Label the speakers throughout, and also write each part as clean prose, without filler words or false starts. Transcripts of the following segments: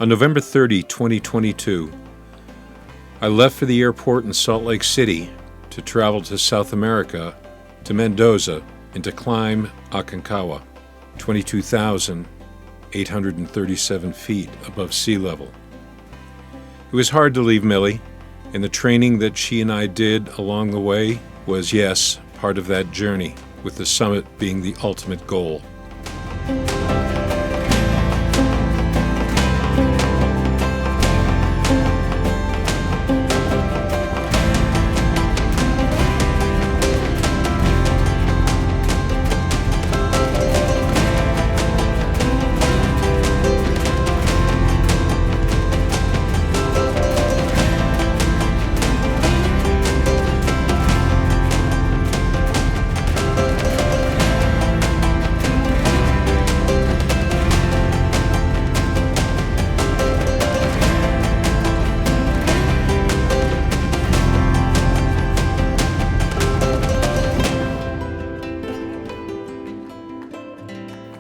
Speaker 1: On November 30, 2022, I left for the airport in Salt Lake City to travel to South America, to Mendoza, and to climb Aconcagua, 22,837 feet above sea level. It was hard to leave Millie, and the training that she and I did along the way was, yes, part of that journey, with the summit being the ultimate goal.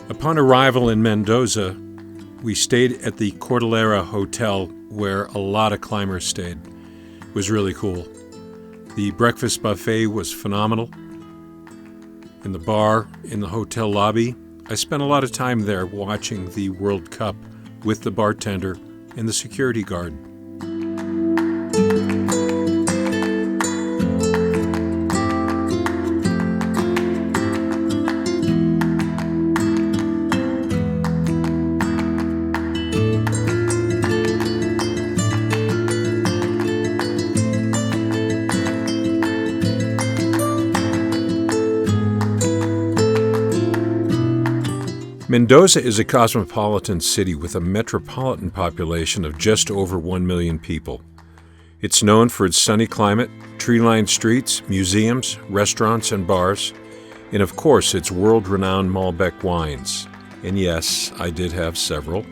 Speaker 1: Upon arrival in Mendoza, we stayed at the Cordillera Hotel where a lot of climbers stayed. It was really cool. The breakfast buffet was phenomenal. In the bar, in the hotel lobby, I spent a lot of time there watching the World Cup with the bartender and the security guard. Mendoza is a cosmopolitan city with a metropolitan population of just over 1 million people. It's known for its sunny climate, tree-lined streets, museums, restaurants, and bars, and of course its world-renowned Malbec wines. And yes, I did have several.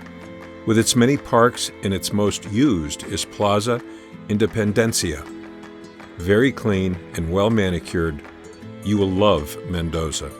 Speaker 1: With its many parks, and its most used is Plaza Independencia. Very clean and well manicured. You will love Mendoza.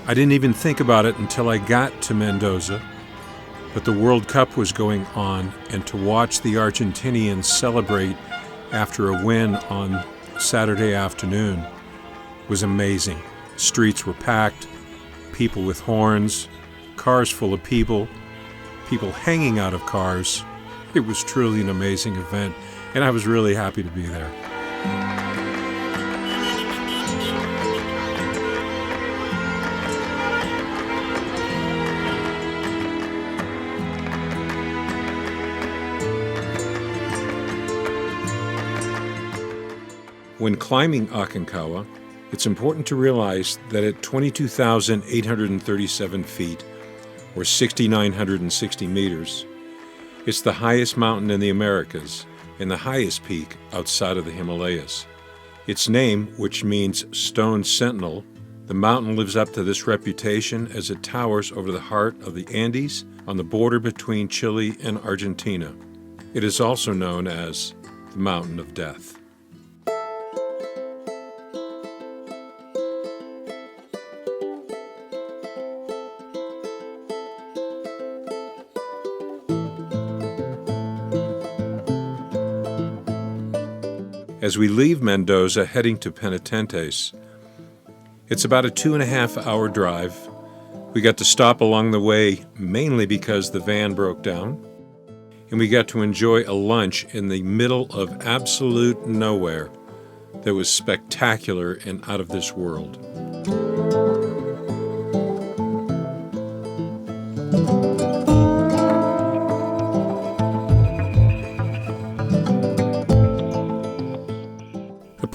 Speaker 1: I didn't even think about it until I got to Mendoza, but the World Cup was going on, and to watch the Argentinians celebrate after a win on Saturday afternoon was amazing. Streets were packed, people with horns, cars full of people hanging out of cars. It was truly an amazing event, and I was really happy to be there. When climbing Aconcagua, it's important to realize that at 22,837 feet, or 6,960 meters, it's the highest mountain in the Americas and the highest peak outside of the Himalayas. Its name, which means stone sentinel, the mountain lives up to this reputation as it towers over the heart of the Andes on the border between Chile and Argentina. It is also known as the Mountain of Death. As we leave Mendoza heading to Penitentes, it's about a 2.5-hour drive. We got to stop along the way mainly because the van broke down, and we got to enjoy a lunch in the middle of absolute nowhere that was spectacular and out of this world.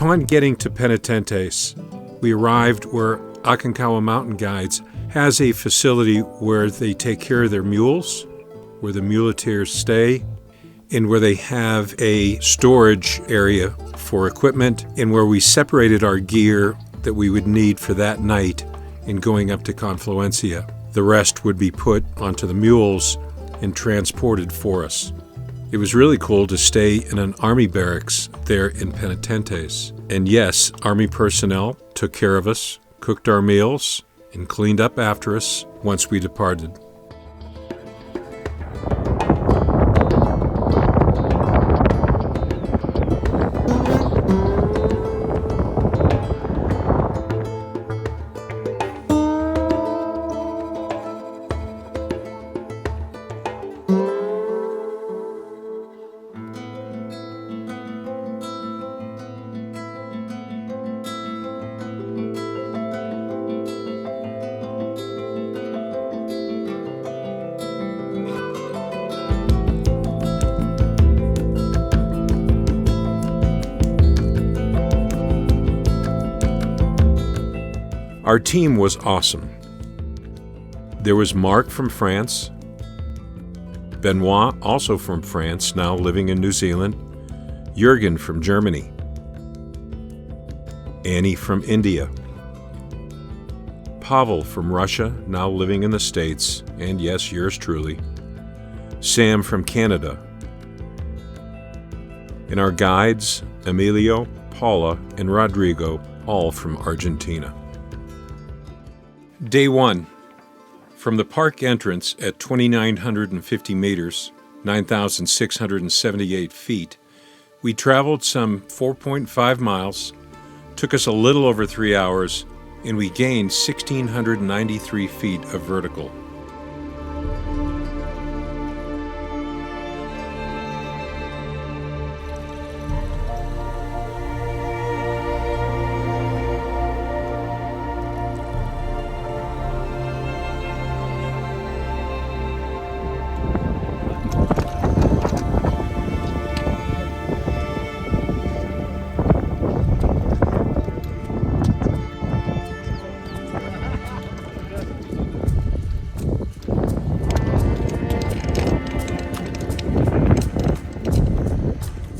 Speaker 1: Upon getting to Penitentes, we arrived where Aconcagua Mountain Guides has a facility where they take care of their mules, where the muleteers stay, and where they have a storage area for equipment, and where we separated our gear that we would need for that night in going up to Confluencia. The rest would be put onto the mules and transported for us. It was really cool to stay in an army barracks there in Penitentes. And yes, army personnel took care of us, cooked our meals, and cleaned up after us once we departed. Our team was awesome. There was Mark from France, Benoit, also from France, now living in New Zealand, Jürgen from Germany, Annie from India, Pavel from Russia, now living in the States, and yes, yours truly, Sam from Canada, and our guides, Emilio, Paula, and Rodrigo, all from Argentina. Day 1. From the park entrance at 2,950 meters, 9,678 feet, we traveled some 4.5 miles, took us a little over 3 hours, and we gained 1,693 feet of vertical.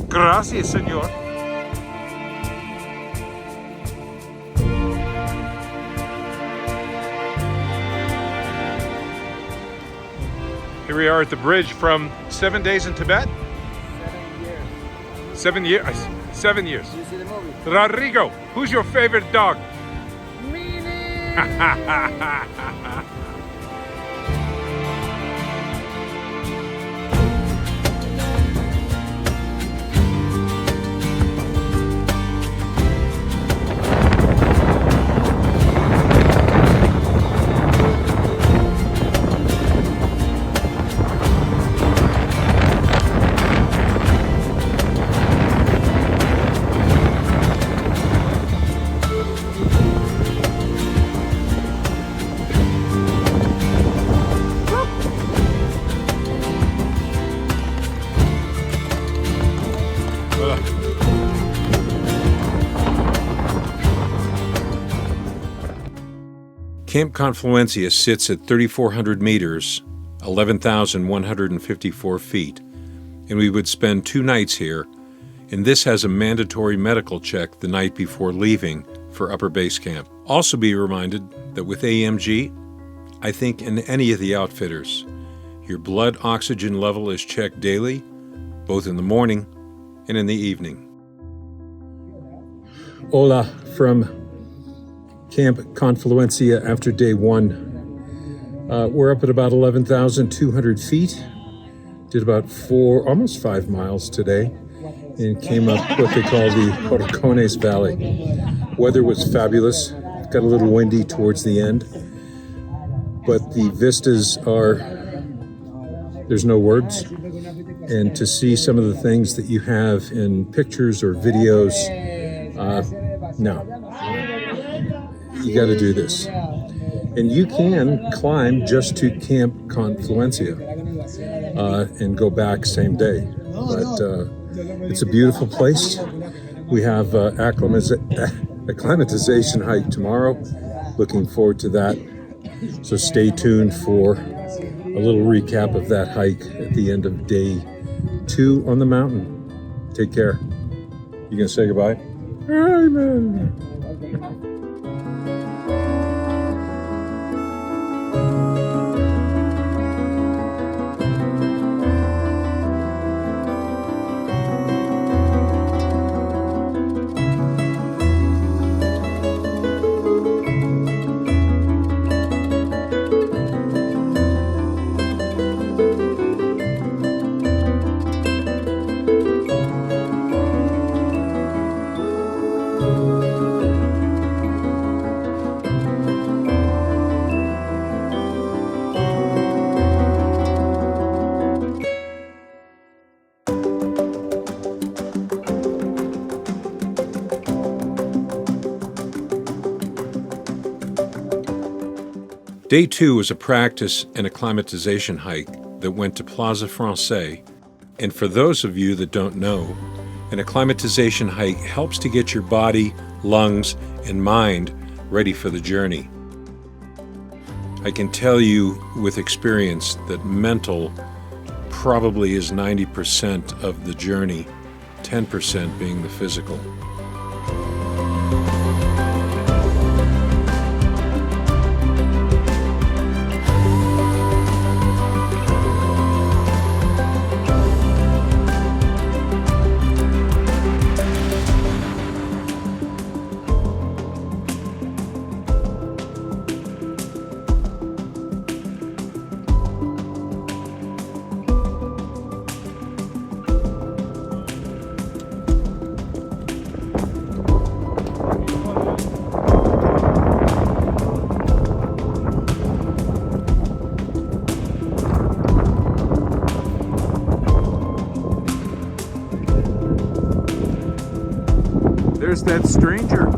Speaker 2: Gracias, señor. Here we are at the bridge from 7 days in Tibet. 7 years. 7 years. 7 years.
Speaker 3: You see the movie?
Speaker 2: Rodrigo, who's your favorite dog?
Speaker 3: Meaning.
Speaker 1: Camp Confluencia sits at 3,400 meters, 11,154 feet, and we would spend 2 nights here, and this has a mandatory medical check the night before leaving for Upper Base Camp. Also be reminded that with AMG, I think in any of the outfitters, your blood oxygen level is checked daily, both in the morning and in the evening. Hola from Camp Confluencia after day 1. We're up at about 11,200 feet. Did about almost 5 miles today, and came up what they call the Horcones Valley. Weather was fabulous. Got a little windy towards the end, but the vistas are, there's no words. And to see some of the things that you have in pictures or videos, no. You got to do this. And you can climb just to Camp Confluencia and go back same day. But it's a beautiful place. We have acclimatization hike tomorrow, a Looking forward to that. So stay tuned for a little recap of that hike at the end of day 2 on the mountain. Take care. You gonna say goodbye? Amen. Day 2 was a practice and acclimatization hike that went to Plaza Française. And for those of you that don't know, an acclimatization hike helps to get your body, lungs, and mind ready for the journey. I can tell you with experience that mental probably is 90% of the journey, 10% being the physical.
Speaker 2: There's that stranger.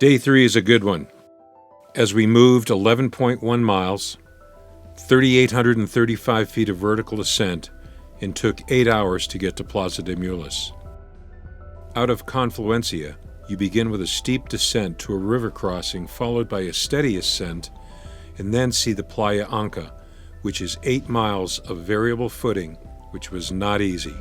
Speaker 1: Day 3 is a good one. As we moved 11.1 miles, 3,835 feet of vertical ascent, and took 8 hours to get to Plaza de Mes. Out of Confluencia, you begin with a steep descent to a river crossing followed by a steady ascent, and then see the Plaza Anka, which is 8 miles of variable footing, which was not easy.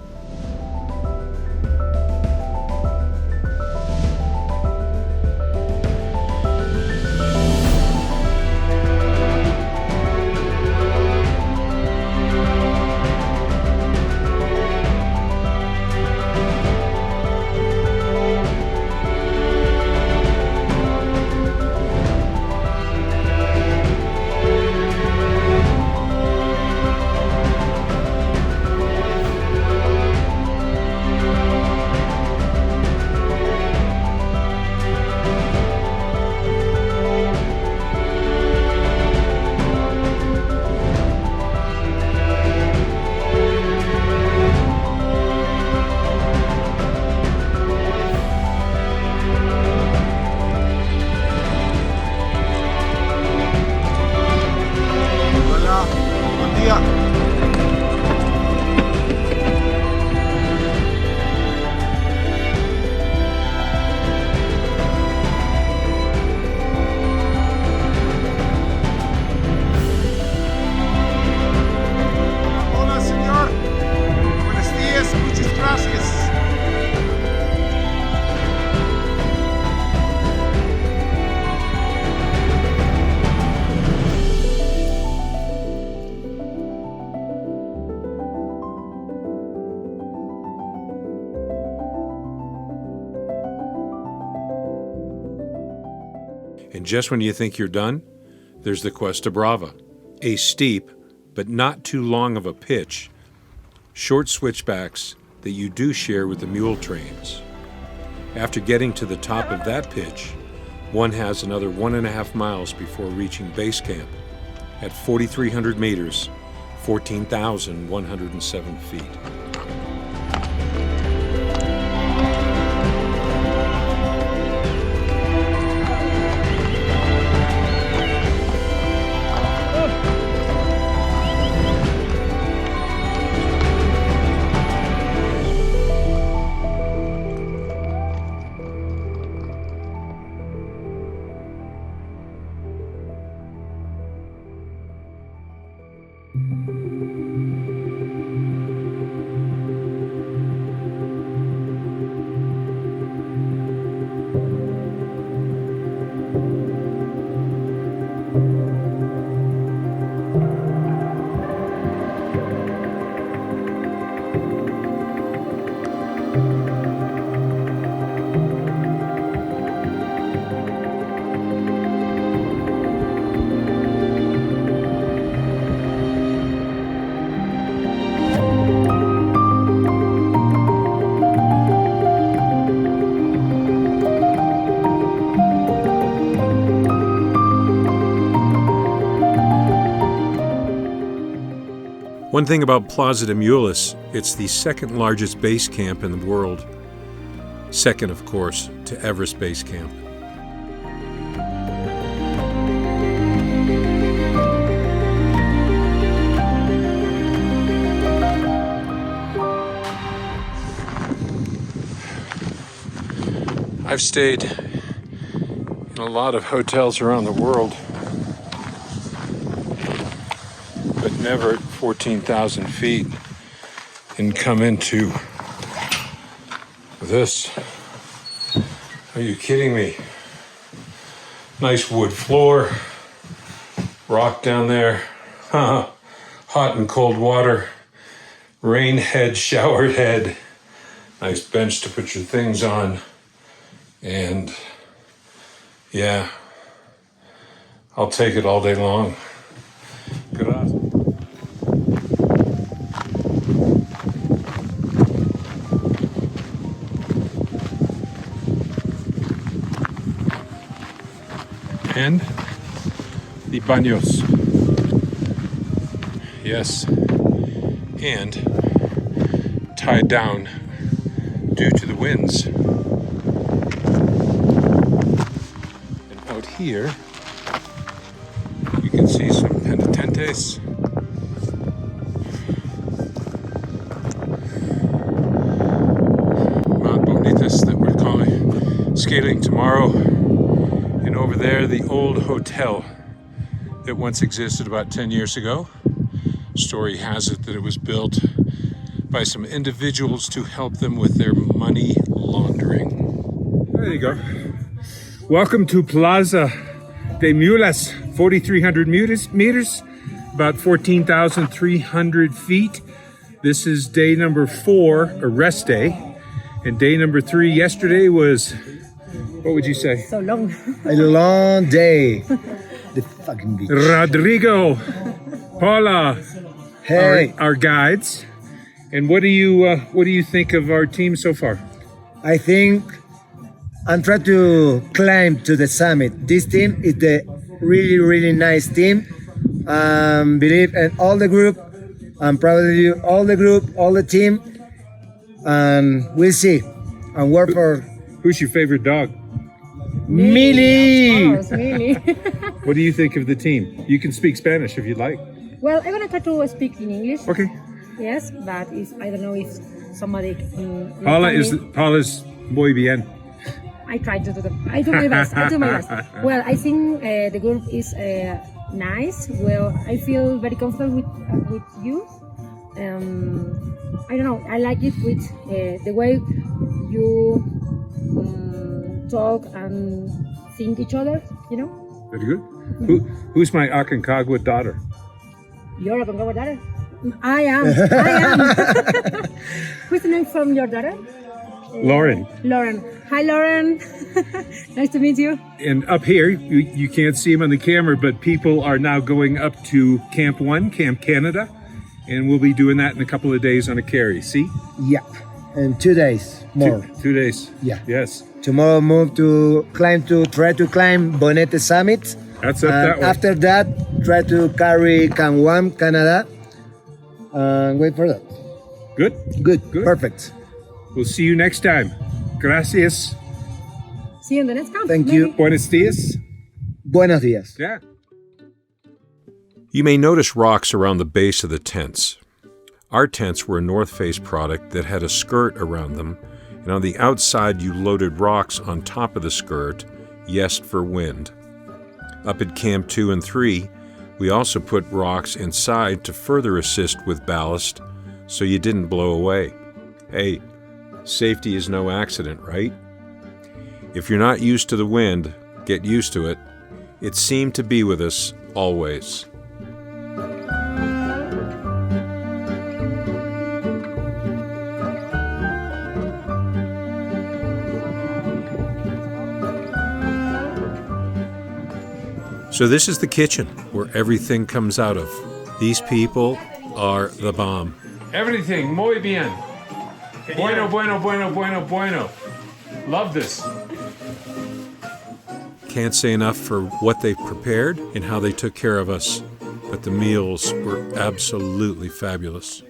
Speaker 1: And just when you think you're done, there's the Cuesta Brava, a steep but not too long of a pitch, short switchbacks that you do share with the mule trains. After getting to the top of that pitch, one has another 1.5 miles before reaching base camp at 4,300 meters, 14,107 feet. One thing about Plaza de Mes, it's the second largest base camp in the world. Second, of course, to Everest Base Camp. I've stayed in a lot of hotels around the world, but never at 14,000 feet, and come into this. Are you kidding me? Nice wood floor, rock down there, hot and cold water, rain head, shower head, nice bench to put your things on, and yeah, I'll take it all day long. Gracias. And the baños. Yes, and tied down due to the winds. And out here, you can see some penitentes. Mount Bonitas that we're scaling tomorrow. And over there, the old hotel that once existed about 10 years ago. Story has it that it was built by some individuals to help them with their money laundering.
Speaker 2: There you go. Welcome to Plaza de Mes, 4,300 meters, about 14,300 feet. This is day number 4, a rest day. And day number 3 yesterday was, what would you say?
Speaker 3: So long.
Speaker 4: A long day. The fucking beach.
Speaker 2: Rodrigo Paula,
Speaker 4: Hey,
Speaker 2: our guides. And what do you think of our team so far?
Speaker 4: I think I'm trying to climb to the summit. This team is the really, really nice team. Believe in all the group. I'm proud of you, all the group, all the team. And we'll see. And work for
Speaker 2: Who's your favorite dog?
Speaker 4: Millie.
Speaker 3: Of course, Millie.
Speaker 2: What do you think of the team? You can speak Spanish if you'd like.
Speaker 3: Well, I'm gonna try to speak in English.
Speaker 2: Okay.
Speaker 3: Yes, but I don't know if somebody can.
Speaker 2: Paula's muy bien.
Speaker 3: I try to do I do my best. I do my best. Well, I think the group is nice. Well, I feel very comfortable with you. I don't know. I like it with the way you talk and think each other. You know.
Speaker 2: Very good. Who's my Aconcagua daughter?
Speaker 3: You're a Aconcagua daughter. I am. What's the name from your daughter?
Speaker 2: Lauren.
Speaker 3: Lauren. Hi, Lauren. Nice to meet you.
Speaker 2: And up here, you can't see them on the camera, but people are now going up to Camp 1, Camp Canada, and we'll be doing that in a couple of days on a carry. See?
Speaker 4: Yeah. And 2 days more.
Speaker 2: 2 days.
Speaker 4: Yeah.
Speaker 2: Yes.
Speaker 4: Tomorrow move to try to climb Bonete Summit.
Speaker 2: That's up
Speaker 4: And
Speaker 2: that way.
Speaker 4: after that, try to carry Camp 1, Canada. And wait for that.
Speaker 2: Good.
Speaker 4: Good.
Speaker 2: Good.
Speaker 4: Perfect.
Speaker 2: We'll see you next time. Gracias.
Speaker 3: See you in the next camp.
Speaker 4: Thank
Speaker 3: maybe.
Speaker 4: you.
Speaker 2: Buenos dias.
Speaker 4: Buenos dias.
Speaker 2: Yeah.
Speaker 1: You may notice rocks around the base of the tents. Our tents were a North Face product that had a skirt around them, and on the outside you loaded rocks on top of the skirt, yes for wind. Up at Camp 2 and 3, we also put rocks inside to further assist with ballast so you didn't blow away. Hey, safety is no accident, right? If you're not used to the wind, get used to it. It seemed to be with us always. So this is the kitchen where everything comes out of. These people are the bomb.
Speaker 2: Everything muy bien. Bueno, bueno, bueno, bueno, bueno. Love this.
Speaker 1: Can't say enough for what they prepared and how they took care of us, but the meals were absolutely fabulous.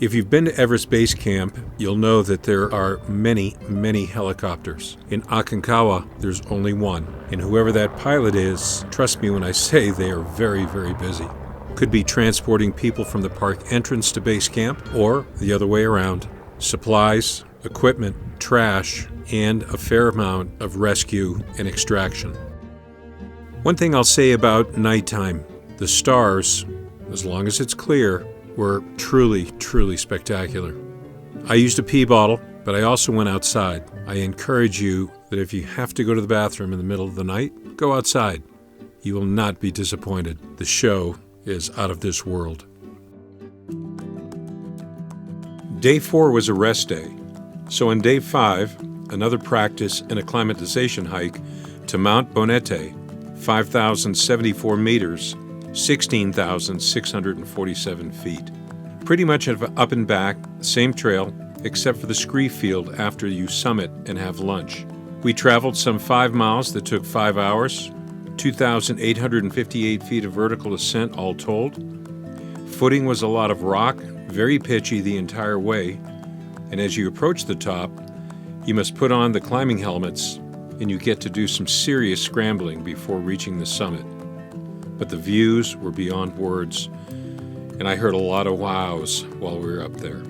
Speaker 1: If you've been to Everest Base Camp, you'll know that there are many, many helicopters. In Aconcagua, there's only one. And whoever that pilot is, trust me when I say they are very, very busy. Could be transporting people from the park entrance to base camp, or the other way around. Supplies, equipment, trash, and a fair amount of rescue and extraction. One thing I'll say about nighttime, the stars, as long as it's clear, were truly, truly spectacular. I used a pee bottle, but I also went outside. I encourage you that if you have to go to the bathroom in the middle of the night, go outside. You will not be disappointed. The show is out of this world. Day 4 was a rest day. So on day 5, another practice and acclimatization hike to Mount Bonete, 5,074 meters, 16,647 feet. Pretty much up and back, same trail, except for the scree field after you summit and have lunch. We traveled some 5 miles that took 5 hours, 2,858 feet of vertical ascent all told. Footing was a lot of rock, very pitchy the entire way, and as you approach the top, you must put on the climbing helmets and you get to do some serious scrambling before reaching the summit. But the views were beyond words, and I heard a lot of wows while we were up there.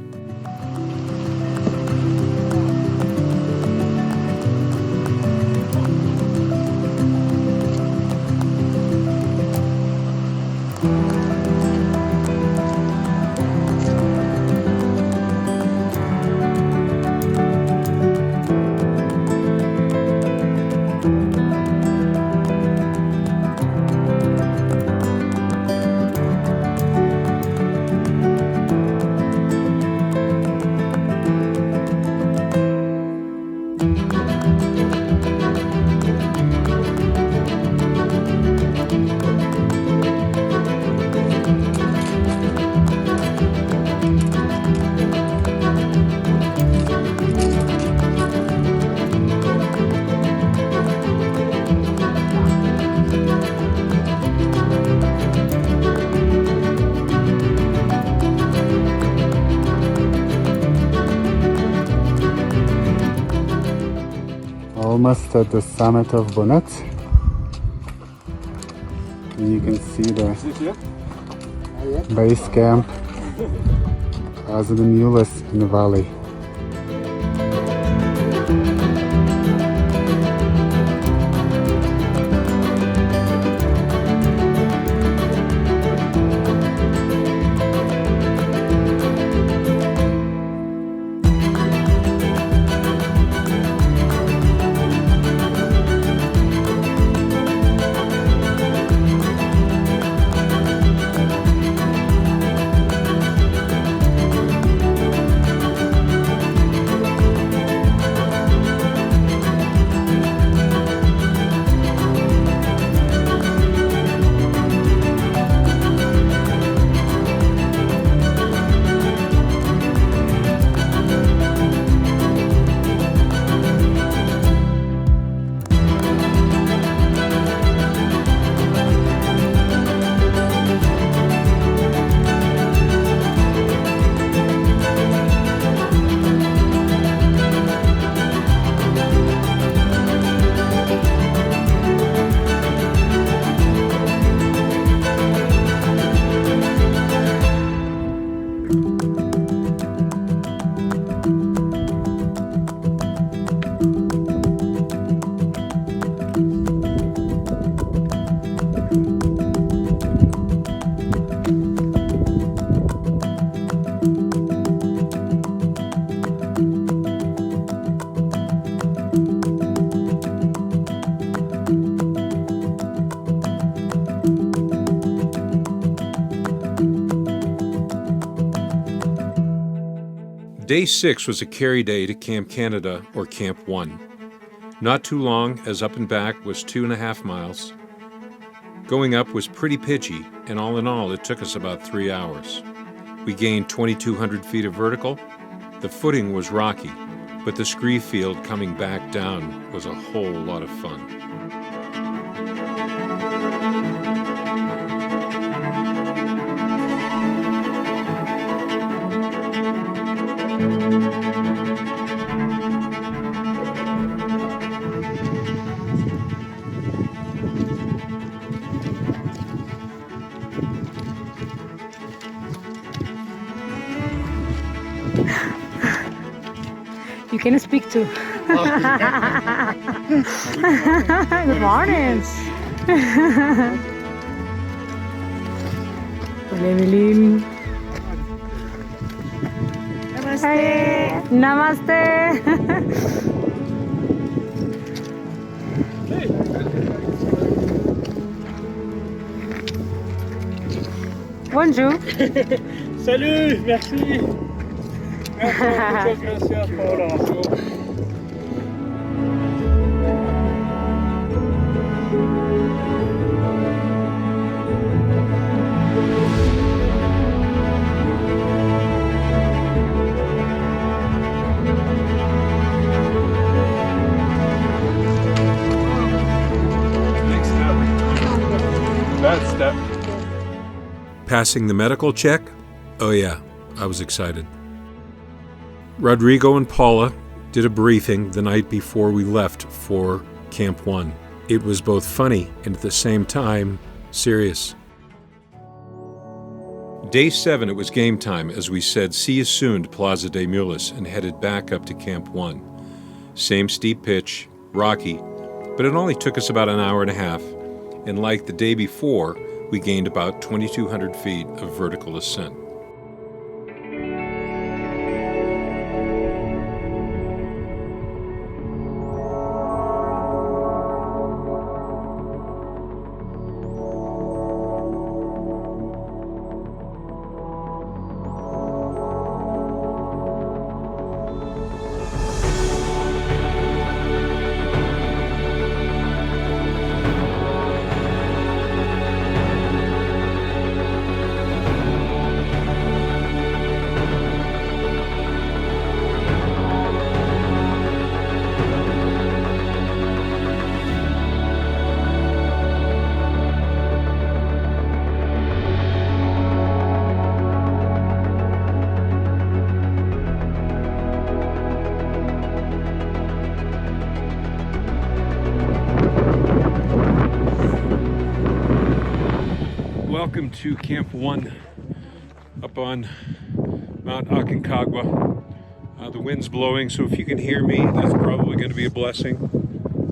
Speaker 5: Almost at the summit of Bonnet. And you can see the base camp, Plaza de Mes in the valley.
Speaker 1: Day 6 was a carry day to Camp Canada or Camp 1. Not too long, as up and back was 2.5 miles. Going up was pretty pitchy, and all in all, it took us about 3 hours. We gained 2,200 feet of vertical. The footing was rocky, but the scree field coming back down was a whole lot of fun.
Speaker 3: You can speak too. Good morning. Hola, Evelyn. Namaste. Namaste. Bonjour.
Speaker 2: Salut, merci. Muchas gracias, Paula. Next step. Bad step.
Speaker 1: Passing the medical check? Oh yeah, I was excited. Rodrigo and Paula did a briefing the night before we left for Camp 1. It was both funny and at the same time serious. Day 7, it was game time as we said see you soon to Plaza de Mes and headed back up to Camp 1. Same steep pitch, rocky, but it only took us about an hour and a half, and like the day before, we gained about 2,200 feet of vertical ascent.
Speaker 2: Welcome to Camp 1 up on Mount Aconcagua. The wind's blowing, so if you can hear me, that's probably going to be a blessing.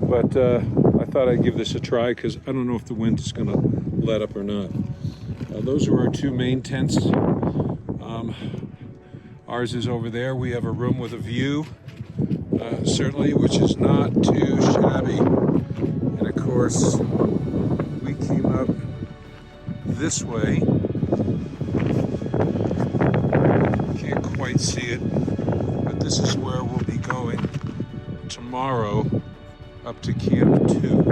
Speaker 2: But I thought I'd give this a try because I don't know if the wind is going to let up or not. Those are our two main tents. Ours is over there. We have a room with a view, certainly, which is not too shabby. And of course, we came up this way. Can't quite see it, but this is where we'll be going tomorrow up to Camp 2.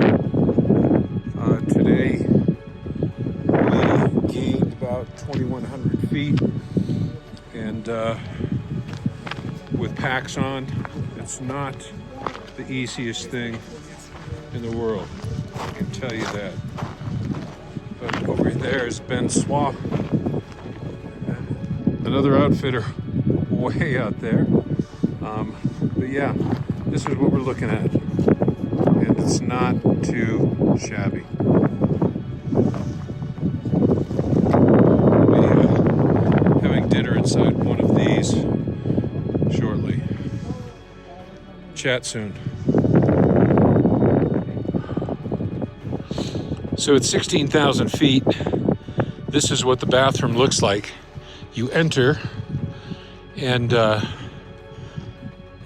Speaker 2: Today we gained about 2,100 feet, and with packs on, it's not the easiest thing in the world, I can tell you that. But over there is Ben Swa, another outfitter way out there. But yeah, this is what we're looking at, and it's not too shabby. We'll be having dinner inside one of these shortly. Chat soon. So at 16,000 feet, this is what the bathroom looks like. You enter, and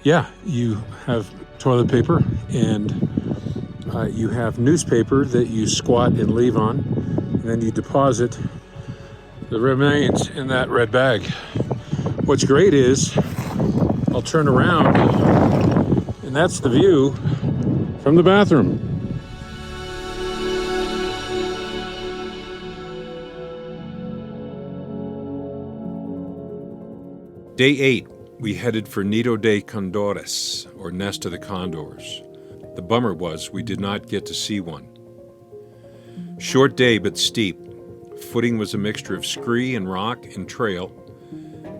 Speaker 2: yeah, you have toilet paper, and you have newspaper that you squat and leave on, and then you deposit the remains in that red bag. What's great is
Speaker 1: I'll turn around, and that's the view from the bathroom. Day 8, we headed for Nido de Condores, or Nest of the Condors. The bummer was we did not get to see one. Short day but steep. Footing was a mixture of scree and rock and trail.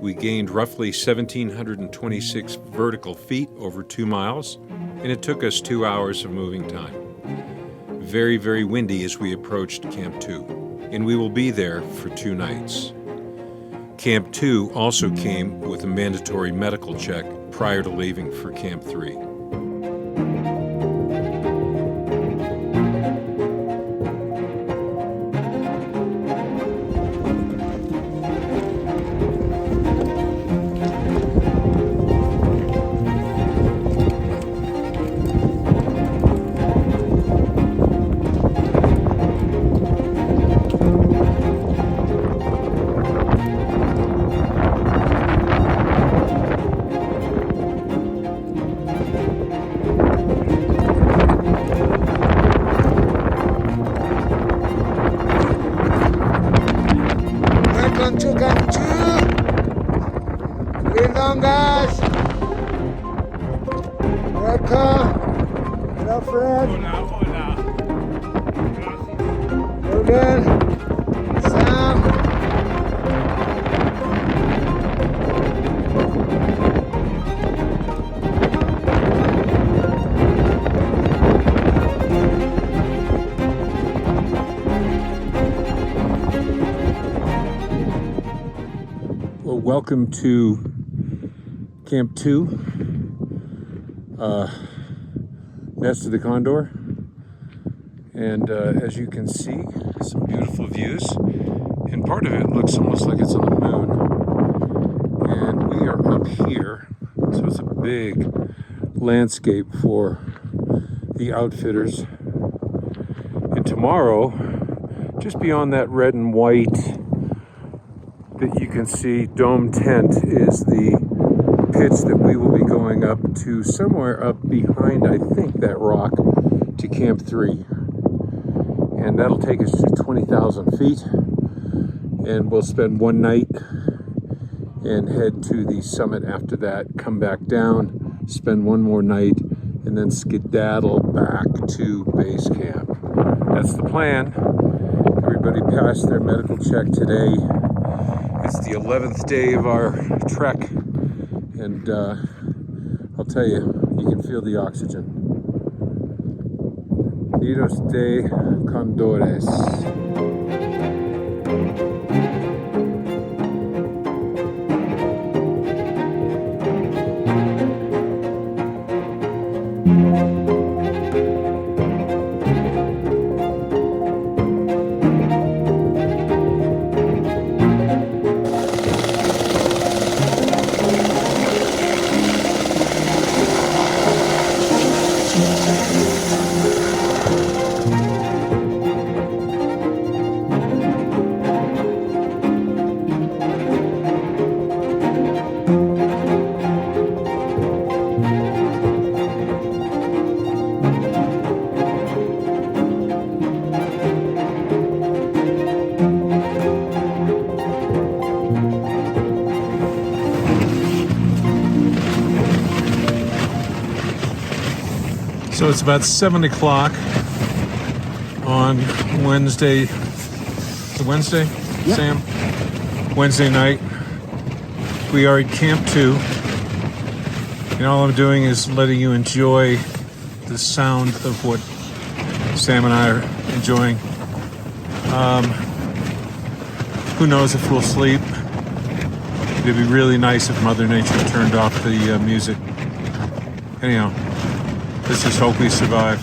Speaker 1: We gained roughly 1,726 vertical feet over 2 miles, and it took us 2 hours of moving time. Very, very windy as we approached Camp 2, and we will be there for 2 nights. Camp 2 also came with a mandatory medical check prior to leaving for Camp 3.
Speaker 4: Welcome to Camp 2. Bring on, guys. Welcome. Hello, Fred. Jordan. Sam.
Speaker 1: Well, welcome to Camp 2, Nest of the Condor. And as you can see, some beautiful views. And part of it looks almost like it's on the moon. And we are up here, so it's a big landscape for the outfitters. And tomorrow, just beyond that red and white that you can see dome tent, is the pitch that we will be going up to, somewhere up behind, I think, that rock, to Camp 3. And that'll take us to 20,000 feet, and we'll spend 1 night and head to the summit after that, come back down, spend 1 more night, and then skedaddle back to base camp. That's the plan. Everybody passed their medical check today. It's the 11th day of our trek, and I'll tell you, you can feel the oxygen. Nidos de Condores. So it's about 7 o'clock on Wednesday. Is it Wednesday,
Speaker 4: Yep.
Speaker 1: Sam? Wednesday night. We are at Camp 2. And all I'm doing is letting you enjoy the sound of what Sam and I are enjoying. Who knows if we'll sleep. It'd be really nice if Mother Nature turned off the music. Anyhow, let's just hope we survive.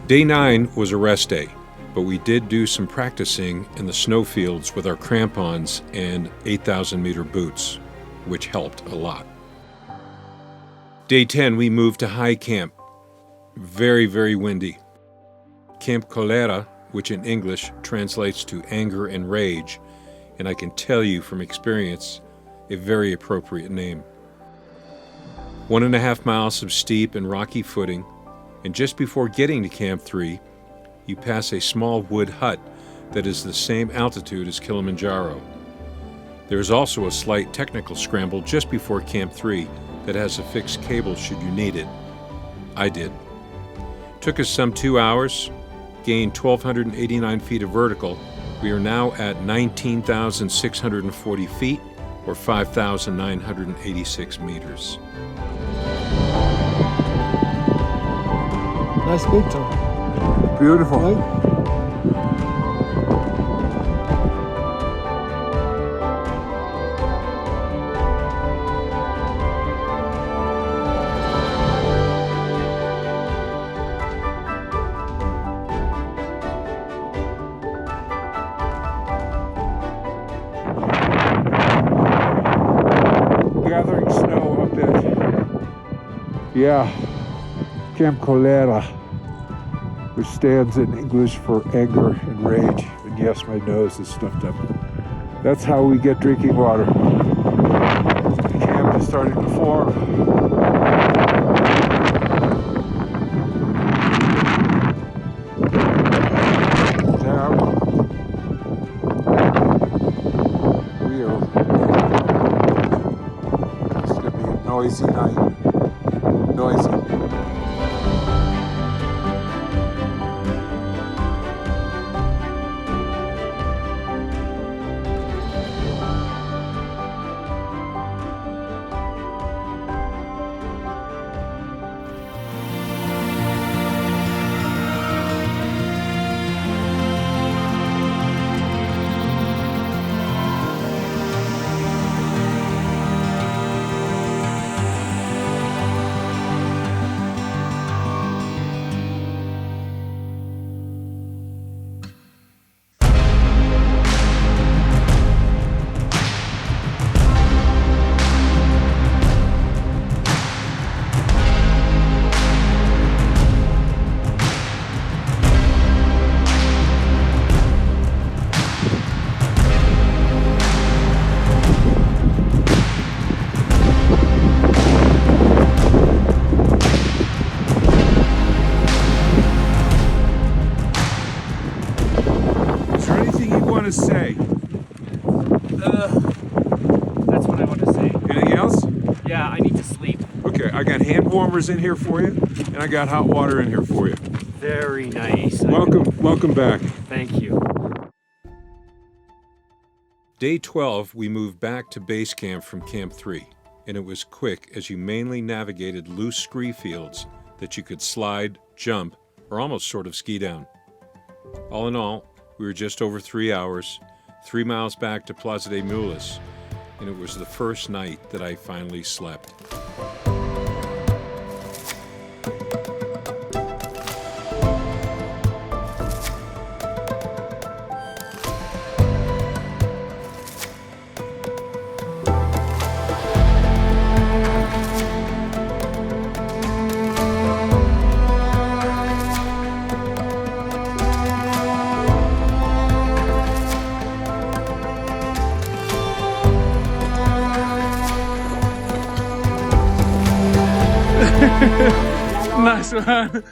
Speaker 1: Day 9 was a rest day, but we did do some practicing in the snowfields with our crampons and 8,000-meter boots, which helped a lot. Day 10, we moved to high camp. Very, very windy. Camp Cholera, which in English translates to anger and rage, and I can tell you from experience, a very appropriate name. 1.5 miles of steep and rocky footing, and just before getting to Camp 3, you pass a small wood hut that is the same altitude as Kilimanjaro. There is also a slight technical scramble just before Camp 3 that has a fixed cable should you need it. I did. Took us some 2 hours, gained 1,289 feet of vertical. We are now at 19,640 feet, or 5,986 meters.
Speaker 4: Nice picture.
Speaker 2: Beautiful.
Speaker 4: Right?
Speaker 2: Gathering snow up at, Camp Cholera, which stands in English for anger and rage. And yes, my nose is stuffed up. That's how we get drinking water. The camp is starting to form. Noisy night. Noisy. To say?
Speaker 6: That's what I want to say.
Speaker 2: Anything else?
Speaker 6: Yeah, I need to sleep.
Speaker 2: Okay, I got hand warmers in here for you, and I got hot water in here for you.
Speaker 6: Very nice.
Speaker 2: Welcome back.
Speaker 6: Thank you.
Speaker 1: Day 12, we moved back to base camp from Camp 3, and it was quick as you mainly navigated loose scree fields that you could slide, jump, or almost sort of ski down. All in all, we were just over 3 hours, 3 miles back to Plaza de Mes, and it was the first night that I finally slept.
Speaker 2: Nice one.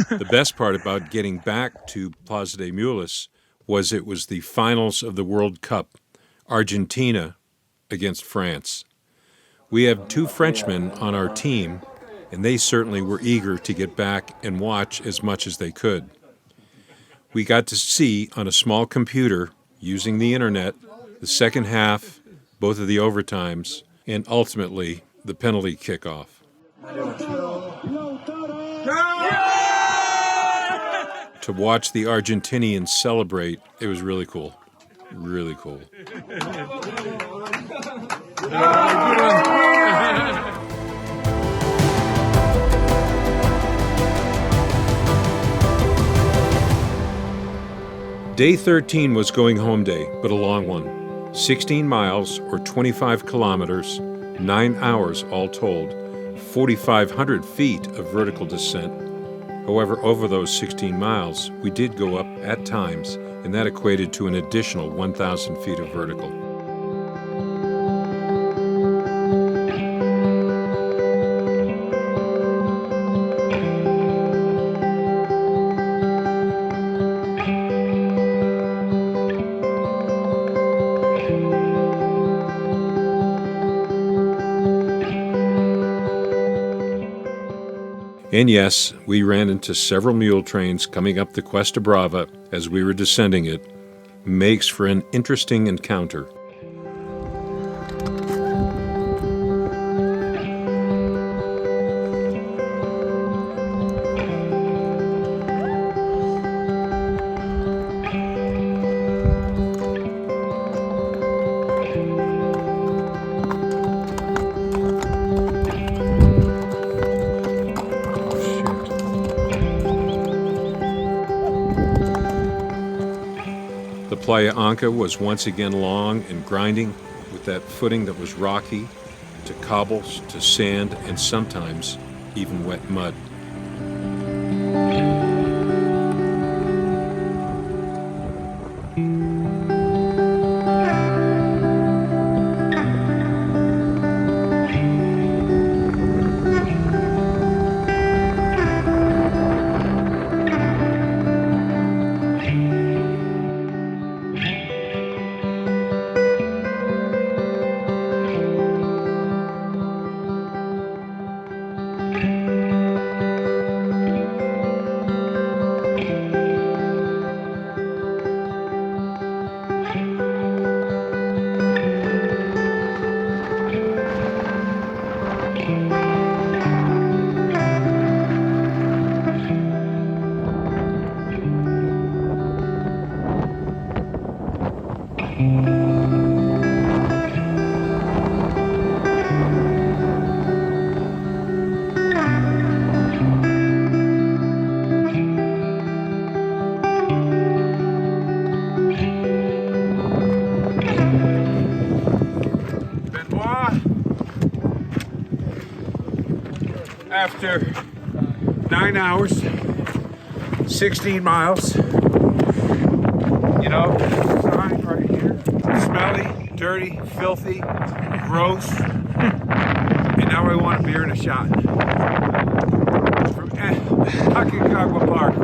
Speaker 1: The best part about getting back to Plaza de Mes was it was the finals of the World Cup, Argentina against France. We have 2 Frenchmen on our team, and they certainly were eager to get back and watch as much as they could. We got to see on a small computer, using the internet, the second half, both of the overtimes, and ultimately the penalty kickoff. To watch the Argentinians celebrate, it was really cool. Really cool. Day 13 was going home day, but a long one. 16 miles or 25 kilometers, 9 hours all told, 4,500 feet of vertical descent. However, over those 16 miles, we did go up at times, and that equated to an additional 1,000 feet of vertical. And yes, we ran into several mule trains coming up the Cuesta Brava as we were descending it. Makes for an interesting encounter. The Plaza Anka was once again long and grinding, with that footing that was rocky, to cobbles, to sand, and sometimes even wet mud.
Speaker 2: After 9 hours, 16 miles, you know, sign right here, smelly, dirty, filthy, gross, and now I want a beer and a shot. From Aconcagua Park.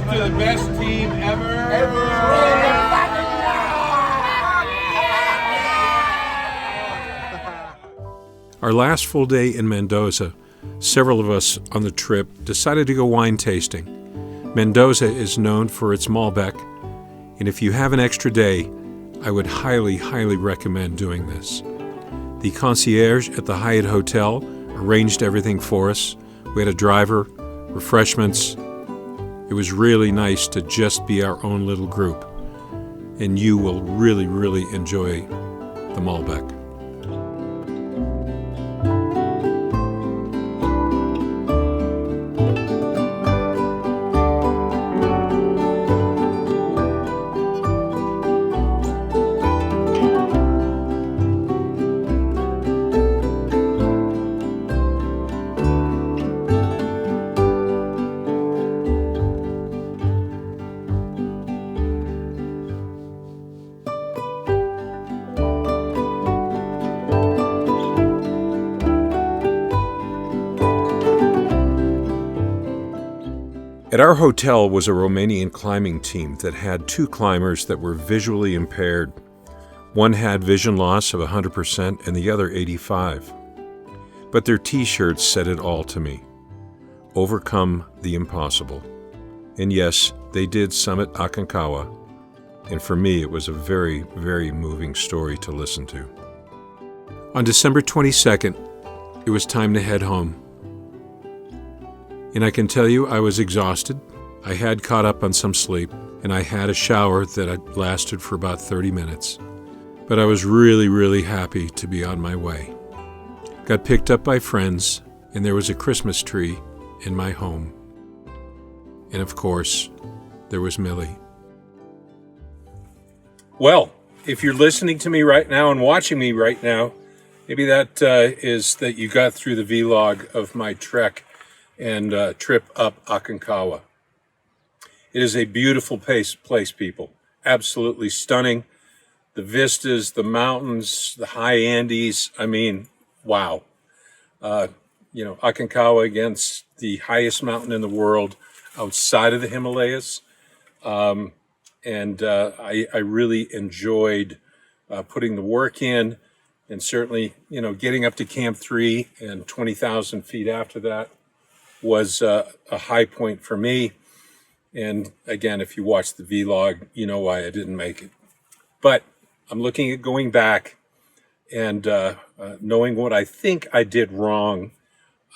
Speaker 2: To the best team ever.
Speaker 1: Our last full day in Mendoza, several of us on the trip decided to go wine tasting. Mendoza is known for its Malbec, and if you have an extra day, I would highly recommend doing this. The concierge at the Hyatt Hotel arranged everything for us. We had a driver, refreshments. It was really nice to just be our own little group, and you will really enjoy the Malbec. At our hotel was a Romanian climbing team that had 2 climbers that were visually impaired. One had vision loss of 100% and the other 85%. But their t-shirts said it all to me. Overcome the impossible. And yes, they did summit Aconcagua. and for me it was a very, very moving story to listen to. On December 22nd, it was time to head home. And I can tell you I was exhausted. I had caught up on some sleep, and I had a shower that had lasted for about 30 minutes. But I was really, really happy to be on my way. Got picked up by friends, and there was a Christmas tree in my home. And of course, there was Millie. Well, if you're listening to me right now and watching me right now, maybe that is that you got through the vlog of my trek and trip up Aconcagua. It is a beautiful place, people. Absolutely stunning. The vistas, the mountains, the high Andes. I mean, wow. Aconcagua against the highest mountain in the world outside of the Himalayas. I really enjoyed putting the work in, and certainly, getting up to Camp 3 and 20,000 feet after that was a high point for me. And again, if you watch the vlog, you know why I didn't make it. But I'm looking at going back and knowing what I think I did wrong,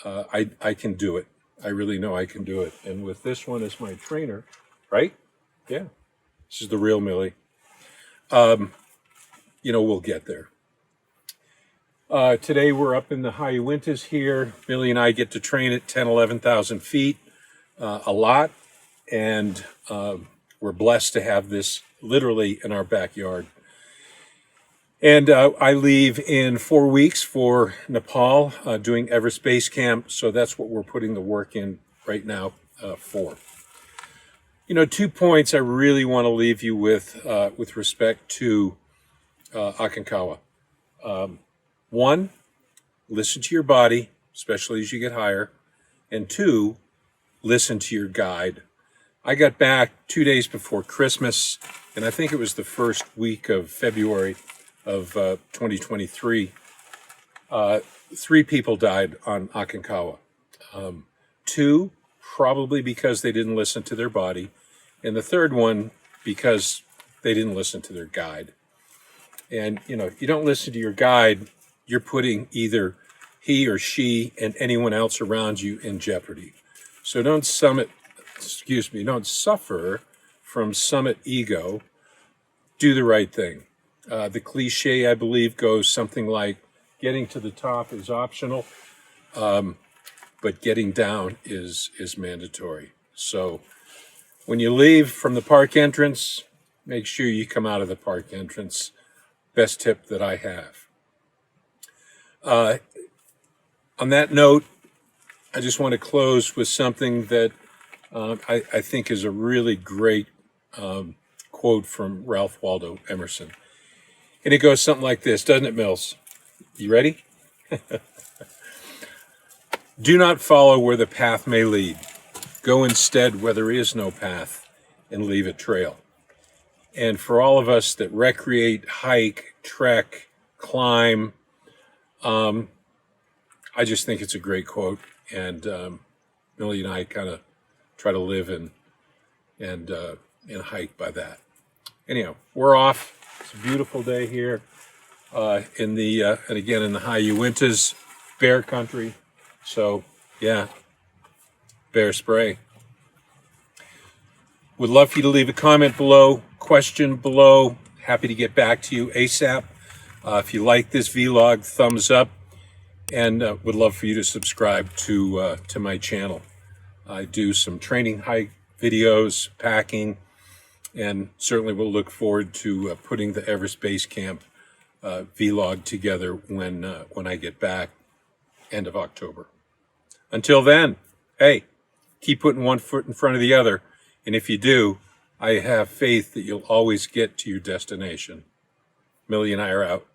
Speaker 1: I can do it. I really know I can do it. And with this one as my trainer, right? Yeah, this is the real Millie. We'll get there. Today we're up in the high Uintas here. Millie and I get to train at 10, 11,000 feet a lot. And we're blessed to have this literally in our backyard. And I leave in 4 weeks for Nepal doing Everest Base Camp. So that's what we're putting the work in right now for. 2 points I really want to leave you with respect to Aconcagua. One, listen to your body, especially as you get higher. And 2, listen to your guide. I got back 2 days before Christmas, and I think it was the first week of February of 2023. 3 people died on Aconcagua. 2, probably because they didn't listen to their body, and the third one because they didn't listen to their guide. And, if you don't listen to your guide, you're putting either he or she and anyone else around you in jeopardy. So don't suffer from summit ego. Do the right thing. The cliche, I believe, goes something like, getting to the top is optional, but getting down is mandatory. So when you leave from the park entrance, make sure you come out of the park entrance. Best tip that I have. On that note, I just want to close with something that I think is a really great quote from Ralph Waldo Emerson. And it goes something like this, doesn't it, Mills? You ready? Do not follow where the path may lead. Go instead where there is no path and leave a trail. And for all of us that recreate, hike, trek, climb, I just think it's a great quote. And Millie and I kind of try to live and hike by that. Anyhow, we're off. It's a beautiful day here in the high Uintas, bear country. So yeah, bear spray. Would love for you to leave a comment below, question below. Happy to get back to you ASAP. If you like this vlog, thumbs up, and would love for you to subscribe to my channel. I do some training hike videos, packing, and certainly will look forward to putting the Everest Base Camp vlog together when I get back, end of October. Until then, hey, keep putting one foot in front of the other, and if you do, I have faith that you'll always get to your destination. Millie and I are out.